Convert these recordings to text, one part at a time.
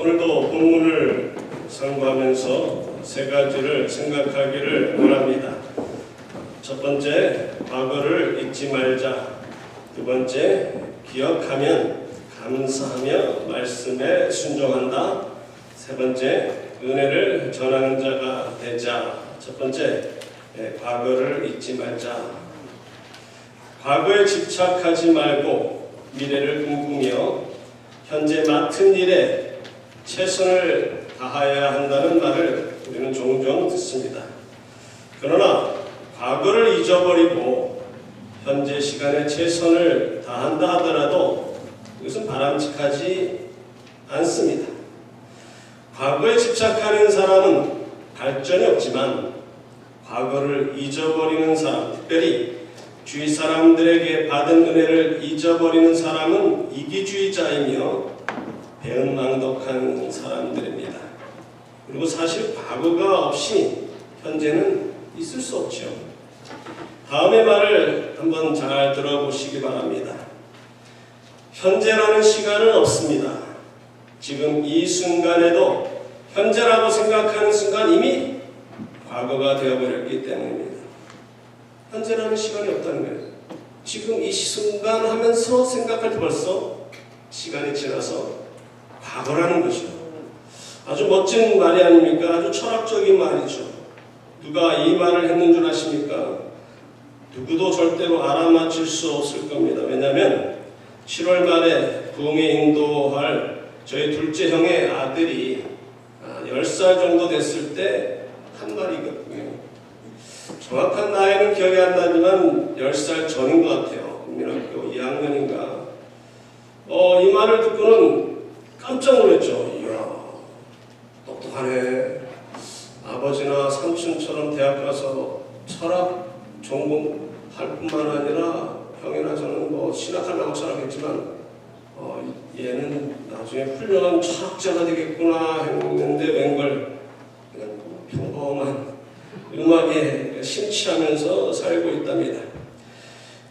오늘도 본문을 상고하면서 세 가지를 생각하기를 원합니다. 첫 번째, 과거를 잊지 말자. 두 번째, 기억하면 감사하며 말씀에 순종한다. 세 번째, 은혜를 전하는 자가 되자. 첫 번째, 과거를 잊지 말자. 과거에 집착하지 말고 미래를 꿈꾸며 현재 맡은 일에 최선을 다해야 한다는 말을 우리는 종종 듣습니다. 그러나 과거를 잊어버리고 현재 시간에 최선을 다한다 하더라도 그것은 바람직하지 않습니다. 과거에 집착하는 사람은 발전이 없지만 과거를 잊어버리는 사람, 특별히 주위 사람들에게 받은 은혜를 잊어버리는 사람은 이기주의자이며 배은망덕한 사람들입니다. 그리고 사실 과거가 없이 현재는 있을 수 없죠. 다음의 말을 한번 잘 들어보시기 바랍니다. 현재라는 시간은 없습니다. 지금 이 순간에도 현재라고 생각하는 순간 이미 과거가 되어버렸기 때문입니다. 현재라는 시간이 없다는 거예요. 지금 이 순간 하면서 생각할 때 벌써 시간이 지나서 과거라는 거죠. 아주 멋진 말이 아닙니까? 아주 철학적인 말이죠. 누가 이 말을 했는 줄 아십니까? 누구도 절대로 알아맞힐 수 없을 겁니다. 왜냐하면 7월 말에 부흥에 인도할 저희 둘째 형의 아들이 10살 정도 됐을 때 한 말이거든요. 정확한 나이는 기억이 안 나지만 10살 전인 것 같아요. 국민학교 2학년인가. 이 말을 듣고는 깜짝 놀랐죠. 이야, 똑똑하네. 아버지나 삼촌처럼 대학 가서 철학 전공할 뿐만 아니라 형이나 저는 뭐 신학하려고 철학했지만 얘는 나중에 훌륭한 철학자가 되겠구나 했는데 웬걸 그냥 평범한 음악에 심취하면서 살고 있답니다.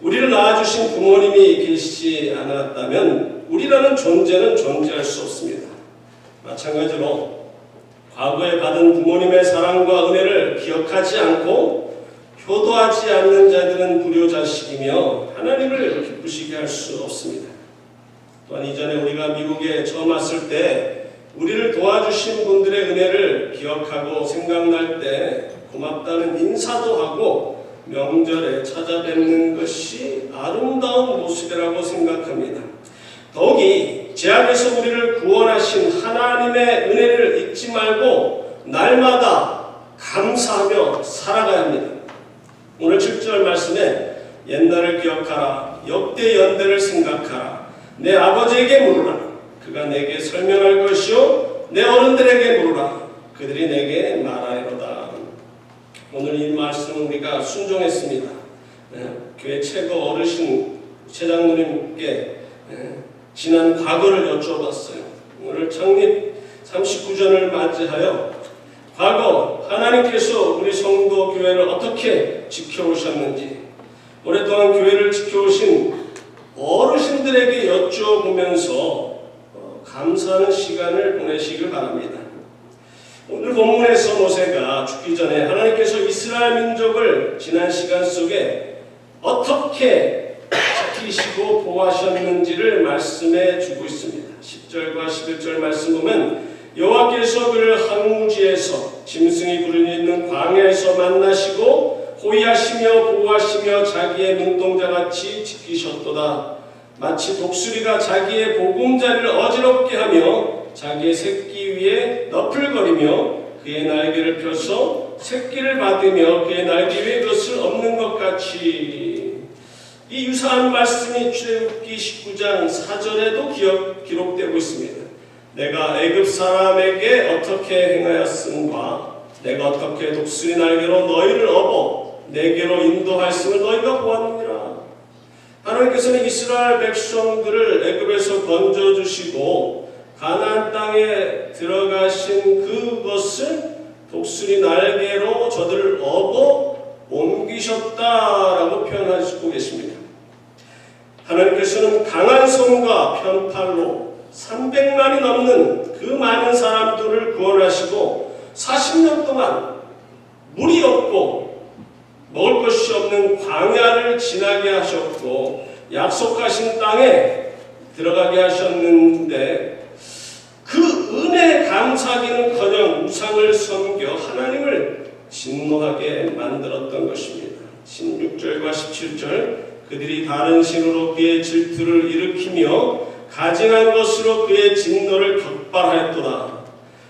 우리를 낳아주신 부모님이 계시지 않았다면 우리라는 존재는 존재할 수 없습니다. 마찬가지로 과거에 받은 부모님의 사랑과 은혜를 기억하지 않고 효도하지 않는 자들은 불효자식이며 하나님을 기쁘시게 할 수 없습니다. 또한 이전에 우리가 미국에 처음 왔을 때 우리를 도와주신 분들의 은혜를 기억하고 생각날 때 고맙다는 인사도 하고 명절에 찾아뵙는 것이 아름다운 모습이라고 생각합니다. 더욱이 죄악에서 우리를 구원하신 하나님의 은혜를 잊지 말고 날마다 감사하며 살아가야 합니다. 오늘 7절 말씀에 옛날을 기억하라, 역대 연대를 생각하라, 내 아버지에게 물으라, 그가 내게 설명할 것이요 내 어른들에게 물으라, 그들이 내게 말하리로다. 오늘 이 말씀은 우리가 순종했습니다. 교회 최고 어르신 최장로님께 지난 과거를 여쭤봤어요. 오늘 창립 39주년을 맞이하여 과거 하나님께서 우리 성도 교회를 어떻게 지켜오셨는지 오랫동안 교회를 지켜오신 어르신들에게 여쭤보면서 감사하는 시간을 보내시길 바랍니다. 오늘 본문에서 모세가 죽기 전에 하나님께서 이스라엘 민족을 지난 시간 속에 어떻게 지키시고 보호하셨는지를 말씀해 주고 있습니다. 10절과 11절 말씀 보면 여호와께서 그를 항무지에서 짐승이 부르짖는 있는 광야에서 만나시고 호위하시며 보호하시며 자기의 눈동자같이 지키셨도다. 마치 독수리가 자기의 보금자리를 어지럽게 하며 자기의 새끼 위에 너풀거리며 그의 날개를 펴서 새끼를 받으며 그의 날개 위에 그것을 엎는 것 같이. 이 유사한 말씀이 출애굽기 19장 4절에도 기록되고 있습니다. 내가 애굽 사람에게 어떻게 행하였음과 내가 어떻게 독수리 날개로 너희를 업어 내게로 인도하였음을 너희가 보았느니라. 하나님께서는 이스라엘 백성들을 애굽에서 건져주시고 가나안 땅에 들어가신 그것을 독수리 날개로 저들을 업어 옮기셨다라고 표현하시고 계십니다. 하나님께서는 강한 손과 편팔로 300만이 넘는 그 많은 사람들을 구원하시고 40년 동안 물이 없고 먹을 것이 없는 광야를 지나게 하셨고 약속하신 땅에 들어가게 하셨는데 그 은혜에 감사하기는커녕 우상을 섬겨 하나님을 진노하게 만들었던 것입니다. 16절과 17절 그들이 다른 신으로 그의 질투를 일으키며 가증한 것으로 그의 진노를 격발하였도다.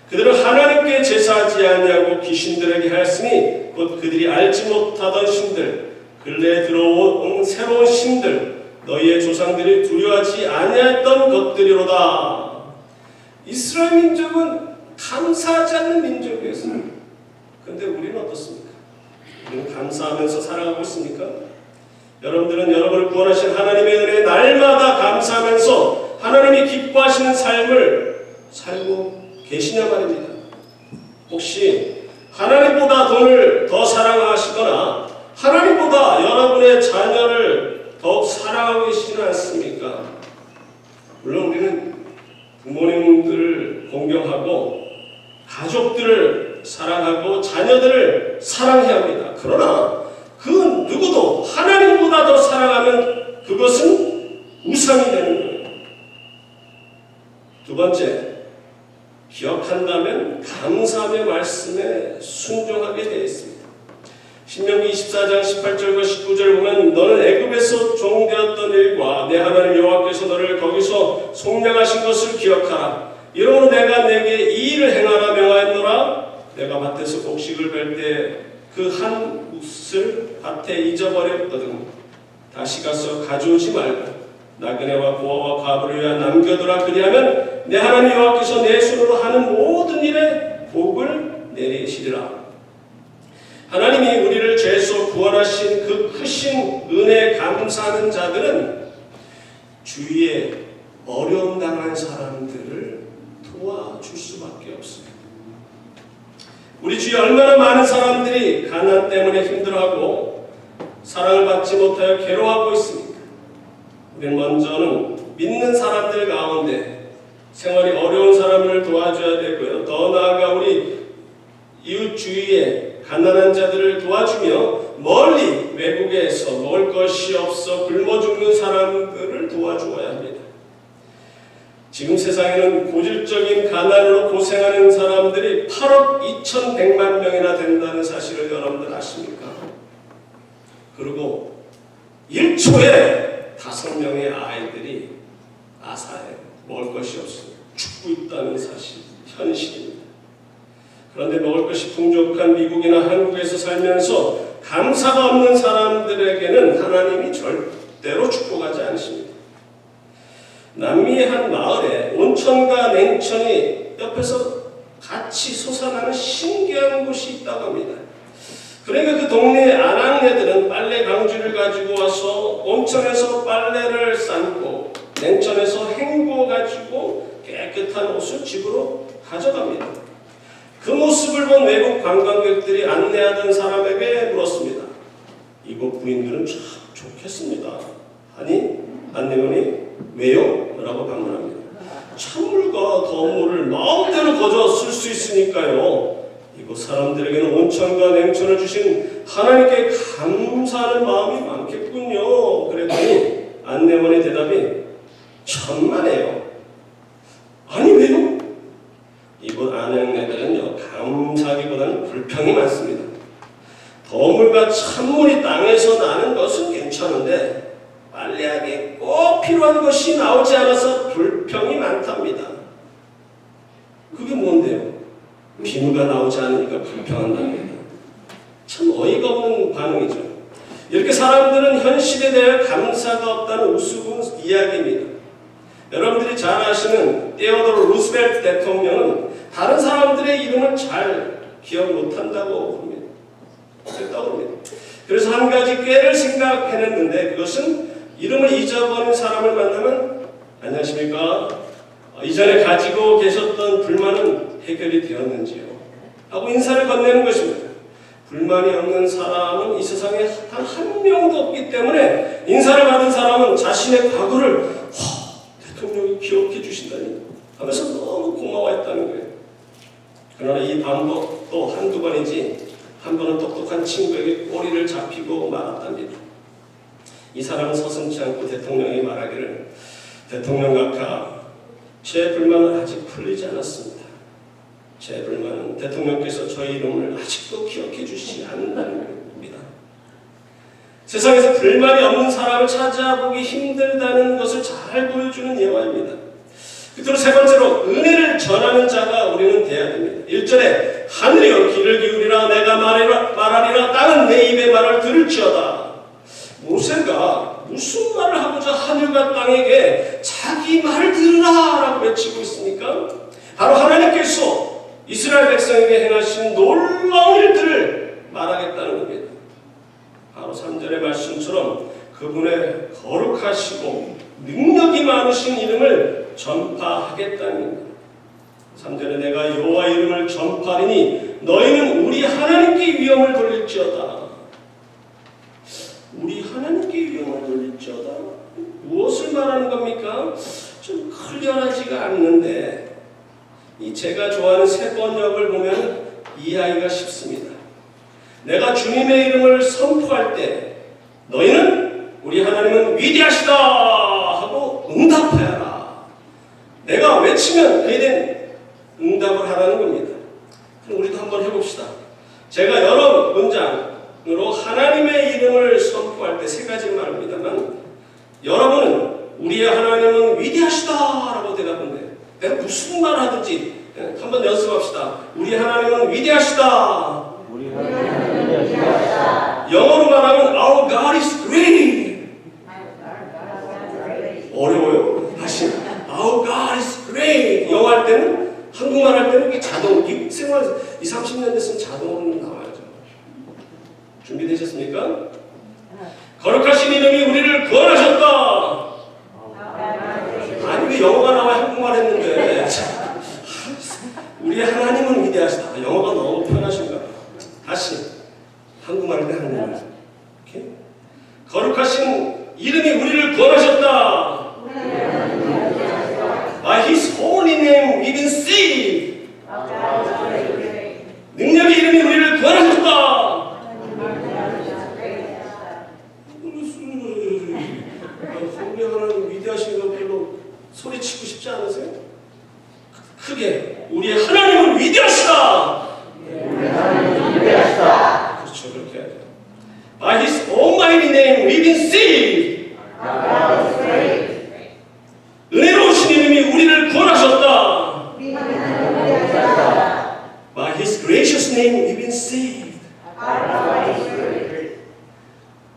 그들은 하나님께 제사하지 아니하고 귀신들에게 하였으니 곧 그들이 알지 못하던 신들 근래에 들어온 새로운 신들 너희의 조상들이 두려워하지 아니했던 것들이로다. 이스라엘 민족은 감사하지 않는 민족이었습니다. 그런데 우리는 어떻습니까? 우리는 감사하면서 살아가고 있습니까? 여러분들은 여러분을 구원하신 하나님의 은혜에 날마다 감사하면서 하나님이 기뻐하시는 삶을 살고 계시냐 말입니다. 혹시 하나님보다 돈을 더 사랑하시거나 하나님보다 여러분의 자녀를 더욱 사랑하고 계시지는 않습니까? 물론 우리는 부모님들을 공경하고 가족들을 사랑하고 자녀들을 사랑해야 합니다. 그러나 그 누구도 하나님보다 더 사랑하면 그것은 우상이 되는 거예요. 두 번째, 기억한다면 감사함의 말씀에 순종하게 되어 있습니다. 신명기 24장 18절과 19절을 보면 너는 애굽에서 종되었던 일과 내 하나님 여호와께서 너를 거기서 속량하신 것을 기억하라. 이러므로 내가 내게 이 일을 행하라 명하였노라. 내가 밭에서 곡식을 벨 때 그 한 웃을 밭에 잊어버렸거든. 다시 가서 가져오지 말고 나그네와 고아와 과부를 위하여 남겨두라. 그리하면 내 하나님 여호와께서 내 손으로 하는 모든 일에 복을 내리시리라. 하나님이 우리를 죄에서 구원하신 그 크신 은혜에 감사하는 자들은 주위에 어려움 당한 사람들을 도와줄 수밖에 없습니다. 우리 주위에 얼마나 많은 사람들이 가난 때문에 힘들어하고 사랑을 받지 못하여 괴로워하고 있습니까? 우리는 먼저는 믿는 사람들 가운데 생활이 어려운 사람을 도와줘야 되고요. 더 나아가 우리 이웃 주위에 가난한 자들을 도와주며 멀리 외국에서 먹을 것이 없어 굶어 죽는 사람들을 도와주어야 합니다. 지금 세상에는 고질적인 가난으로 고생하는 사람들이 8억 2,100만 명이나 된다는 사실을 여러분들 아십니까? 그리고 1초에 5명의 아이들이 아사해 먹을 것이 없어 죽고 있다는 사실, 현실입니다. 그런데 먹을 것이 풍족한 미국이나 한국에서 살면서 감사가 없는 사람들에게는 하나님이 절대로 축복하지 않으십니다. 남미의 한 마을에 온천과 냉천이 옆에서 같이 솟아나는 신기한 곳이 있다고 합니다. 그러니까 그 동네의 아낙네들은 빨래 강쥐를 가지고 와서 온천에서 빨래를 삶고 냉천에서 헹구어 가지고 깨끗한 옷을 집으로 가져갑니다. 그 모습을 본 외국 관광객들이 안내하던 사람에게 물었습니다. 이곳 부인들은 참 좋겠습니다. 아니 안내원이 왜요? 라고 반문합니다. 찬물과 더운 물을 마음대로 거저 쓸 수 있으니까요. 이곳 사람들에게는 온천과 냉천을 주신 하나님께 감사하는 마음이 많겠군요. 그랬더니 안내원의 대답이 천만에요. 아니 왜요? 이곳 아낙네들은요 감사하기보다는 불평이 많습니다. 더운 물과 찬물이 땅에서 나는 것은 괜찮은데 빨래하기에 꼭 필요한 것이 나오지 않아서 불평이 많답니다. 그게 뭔데요? 비누가 나오지 않으니까 불평한답니다. 참 어이가 없는 반응이죠. 이렇게 사람들은 현실에 대해 감사가 없다는 우스운 이야기입니다. 여러분들이 잘 아시는 테오도르 루스벨트 대통령은 다른 사람들의 이름을 잘 기억 못한다고 합니다. 그래서 한 가지 꾀를 생각해냈는데 그것은 이름을 잊어버린 사람을 만나면 안녕하십니까? 이전에 가지고 계셨던 불만은 해결이 되었는지요? 하고 인사를 건네는 것입니다. 불만이 없는 사람은 이 세상에 단 한 명도 없기 때문에 인사를 받은 사람은 자신의 과거를 대통령이 기억해 주신다니 하면서 너무 고마워했다는 거예요. 그러나 이 방법도 한두 번이지 한 번은 똑똑한 친구에게 꼬리를 잡히고 말았답니다. 이 사람은 서슴지 않고 대통령이 말하기를 대통령 각하, 제 불만은 아직 풀리지 않았습니다. 제 불만은 대통령께서 저희 이름을 아직도 기억해 주시지 않는다는 겁니다. 세상에서 불만이 없는 사람을 찾아보기 힘들다는 것을 잘 보여주는 예화입니다. 끝으로 세 번째로 은혜를 전하는 자가 우리는 돼야 됩니다. 1절에 하늘이여 귀를 기울이라 내가 말하리라 땅은 내 입의 말을 들을지어다. 모세가 무슨 말을 하고자 하늘과 땅에게 자기 말을 들으라 라고 외치고 있습니까? 바로 하나님께서 이스라엘 백성에게 행하신 놀라운 일들을 말하겠다는 겁니다. 바로 3절의 말씀처럼 그분의 거룩하시고 능력이 많으신 이름을 전파하겠다는 겁니다. 3절에 내가 여호와 이름을 전파하리니 너희는 우리 하나님께 위엄을 돌릴지어다. 우리 하나님께 위엄을 돌릴지어다. 무엇을 말하는 겁니까? 좀 클리어하지가 않는데 이 제가 좋아하는 세 번역을 보면 이해하기가 쉽습니다. 내가 주님의 이름을 선포할 때 너희는 우리 하나님은 위대하시다 하고 응답하여라. 내가 외치면 그에 대한 응답을 하라는 겁니다. 그럼 우리도 한번 해봅시다. 제가 여러 문장으로 하나님의 이름을 선포할 때 세 가지 말합니다만 여러분은 우리의 하나님은 위대하시다 라고 대답하는데 내가 무슨 말 하든지 한번 연습합시다. 우리 하나님은 위대하시다. 우리 하나님은 위대하시다. 영어로 말하면 Our God is great. 어려워요? 다시 Our God is great. 영어 할 때는 한국말 할 때는 자동 생활 20-30년 됐으면 자동으로 나와야죠. 준비되셨습니까? 거룩하신 이름이 우리를 구원하셨다. 아니 왜 영어가 나와야 한국말 했는데 우리 하나님은 위대하시다. 영어가 너무 편하신가? 다시 한국말 할 때 한국말. 오케이? 거룩하신 이름이 우리를 구원하셨다. By His holy name we've been saved. 능력의 이름이 우리를 구원하셨다. 우리 하나님 위대하신 것 별로 소리치고 싶지 않으세요? 크게 우리의 하나님은 위대하시다. 그렇죠, 그렇게 해야 돼요. By His almighty name we've been saved. 은혜로우신 이름이 우리를 구원하셨다. By His gracious name we've been saved.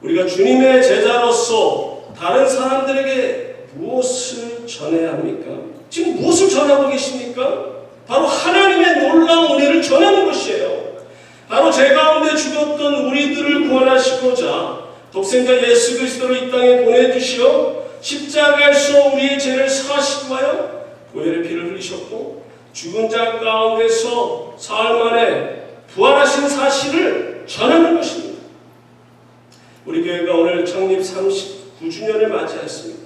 우리가 주님의 제자로서 다른 사람들에게 무엇을 전해야 합니까? 지금 무엇을 전하고 계십니까? 바로 하나님의 놀라운 은혜를 전하는 것이에요. 바로 제 가운데 죽었던 우리들을 구원하시고자 독생자 예수 그리스도를 이 땅에 보내주시어 십자가에서 우리의 죄를 사하시고 하여 보혈의 피를 흘리셨고 죽은 자 가운데서 사흘 만에 부활하신 사실을 전하는 것입니다. 우리 교회가 오늘 창립 39주년을 맞이했습니다.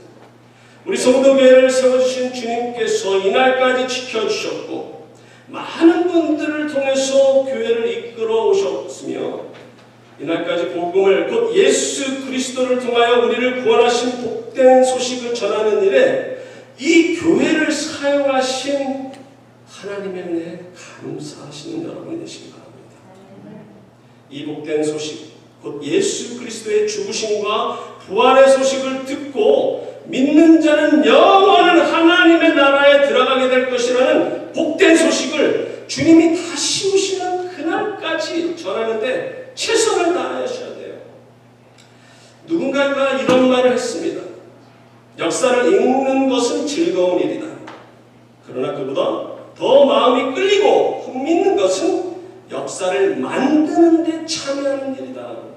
우리 성도교회를 세워주신 주님께서 이날까지 지켜주셨고 많은 분들을 통해서 교회를 이끌어 오셨으며 이날까지 복음을 곧 예수 그리스도를 통하여 우리를 구원하신 복된 소식을 전하는 일에 이 교회를 사용하신 하나님의 은혜에 감사하시는 여러분이 되시기 바랍니다. 이 복된 소식 곧 예수 그리스도의 죽으심과 부활의 소식을 듣고 믿는 자는 영원한 하나님의 나라에 들어가게 될 것이라는 복된 소식을 주님이 다시 오시는 그날까지 전하는데 최선을 다하셔야 돼요. 누군가가 이런 말을 했습니다. 역사를 읽는 것은 즐거운 일이다. 그러나 그보다 더 마음이 끌리고 흥미있는 것은 역사를 만드는 데 참여하는 일이다.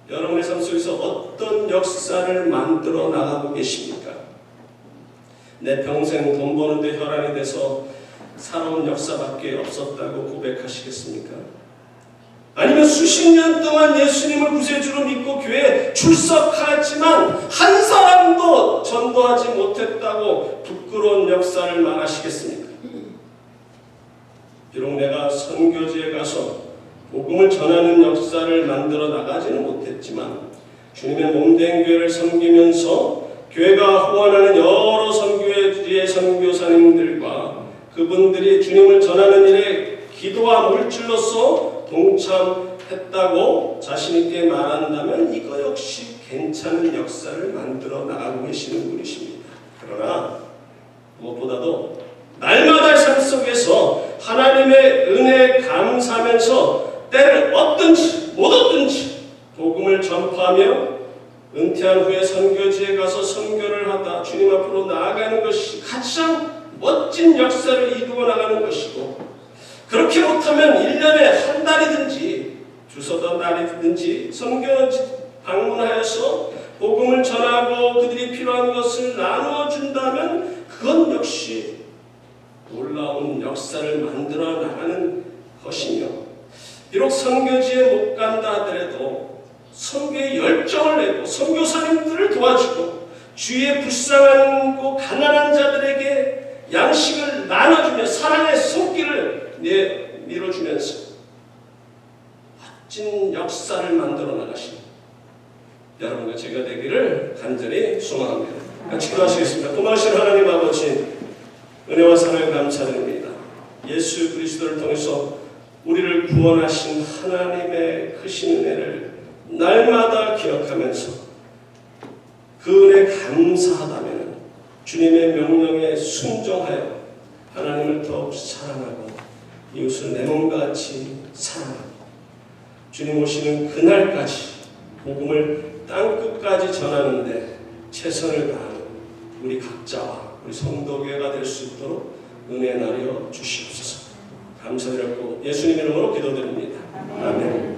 여러분의 삶 속에서 어떤 역사를 만들어 나가고 계십니까? 내 평생 돈 버는 데 혈안이 돼서 살아온 역사밖에 없었다고 고백하시겠습니까? 아니면 수십 년 동안 예수님을 구세주로 믿고 교회에 출석하지만 한 사람도 전도하지 못했다고 부끄러운 역사를 말하시겠습니까? 비록 내가 선교지에 가서 복음을 전하는 역사를 만들어 나가지는 못했지만 주님의 몸된 교회를 섬기면서 교회가 후원하는 여러 선교회의 선교사님들과 그분들이 주님을 전하는 일에 기도와 물질로서 동참했다고 자신있게 말한다면 이거 역시 괜찮은 역사를 만들어 나가고 계시는 분이십니다. 그러나 무엇보다도 날마다 삶 속에서 하나님의 은혜에 감사하면서 때를 얻든지 못 얻든지 복음을 전파하며 은퇴한 후에 선교지에 가서 선교를 하다 주님 앞으로 나아가는 것이 가장 멋진 역사를 이루어 나가는 것이고, 그렇게 못하면 1년에 한 달이든지 주서던 달이든지 선교지 방문하여서 복음을 전하고 그들이 필요한 것을 나누어 준다면 그건 역시 놀라운 역사를 만들어 나가는 것이며, 비록 선교지에 못 간다 하더라도 선교에 열정을 내고 선교사님들을 도와주고 주위에 불쌍하고 가난한 자들에게 양식을 나눠주며 사랑의 손길을 밀어주면서 멋진 역사를 만들어 나가신 여러분과 제가 되기를 간절히 소망합니다. 같이 기도하시겠습니다. 고마우신 하나님 아버지, 은혜와 사랑에 감사드립니다. 예수 그리스도를 통해서 우리를 구원하신 하나님의 크신 은혜를 날마다 기억하면서 그 은혜 감사하다면 주님의 명령에 순종하여 하나님을 더욱 사랑하고 이웃을 내 몸과 같이 사랑하고 주님 오시는 그날까지 복음을 땅끝까지 전하는데 최선을 다하는 우리 각자와 우리 성도교회가 될 수 있도록 은혜 나려 주시옵소서. 감사드렸고 예수님 이름으로 기도드립니다. 아멘.